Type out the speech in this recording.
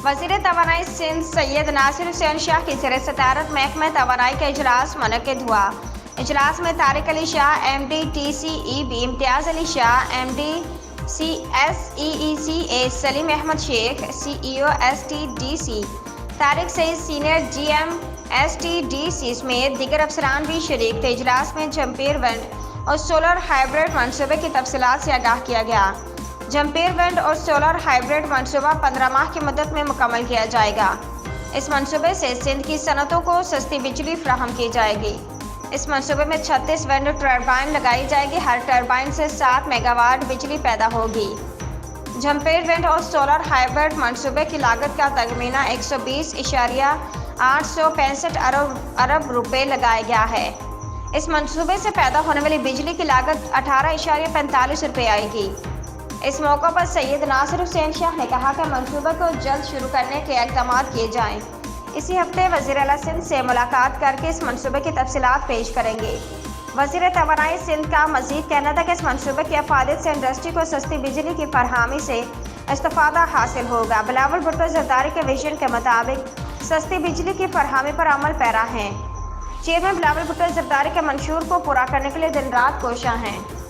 वज़ीर तवानाई सिंध सैयद नासिर हुसैन शाह की ज़ेर सदारत महकमा तवानाई का इजलास मुनक्किद हुआ। इजलास में Tariq Ali Shah MD TCEB, Imtiaz Ali Shah MD CSEECA, Saleem Ahmed Shaikh CEO STDC, Tariq Saeed senior GM STDC समेत दीगर अफसरान भी शरीक थे। इजलास में जम्पेयर विंड और सोलर हाइब्रिड मनसूबे की तफसीलात से आगाह किया गया। जम्पेयर विंड और सोलर हाइब्रिड मनसूबा 15 माह की मुद्दत में मुकम्मल किया जाएगा। इस मनसूबे से सिंध की सनतों को सस्ती बिजली फराहम की जाएगी। इस मनसूबे में 36 विंड टर्बाइन लगाई जाएगी। हर टर्बाइन से 7 मेगावाट बिजली पैदा होगी। जम्पेयर विंड और सोलर हाइब्रिड मनसूबे की लागत का तखमीना 120.865 अरब रुपए लगाया गया है। इस मनसूबे से पैदा होने वाली बिजली की लागत 18.45 रुपये आएगी। इस मौके पर सैयद नासिर हुसैन शाह ने कहा कि मनसूबे को जल्द शुरू करने के इक़दाम किए जाएं। इसी हफ्ते वज़ीर आला सिंध से मुलाकात करके इस मनसूबे की तफसीलात पेश करेंगे। वज़ीर तवानाई सिंध का मज़ीद कहना था कि इस मनसूबे की अफादियत से इंडस्ट्री को सस्ती बिजली की फरहमी से इस्तिफ़ादा हासिल होगा। बिलावल भुट्टो ज़रदारी के विजन के मुताबिक सस्ती बिजली की फरहमी पर अमल पैरा हैं। चेयरमैन बिलावल भुट्टो ज़रदारी के मंशूर को पूरा करने के लिए दिन रात कोशां हैं।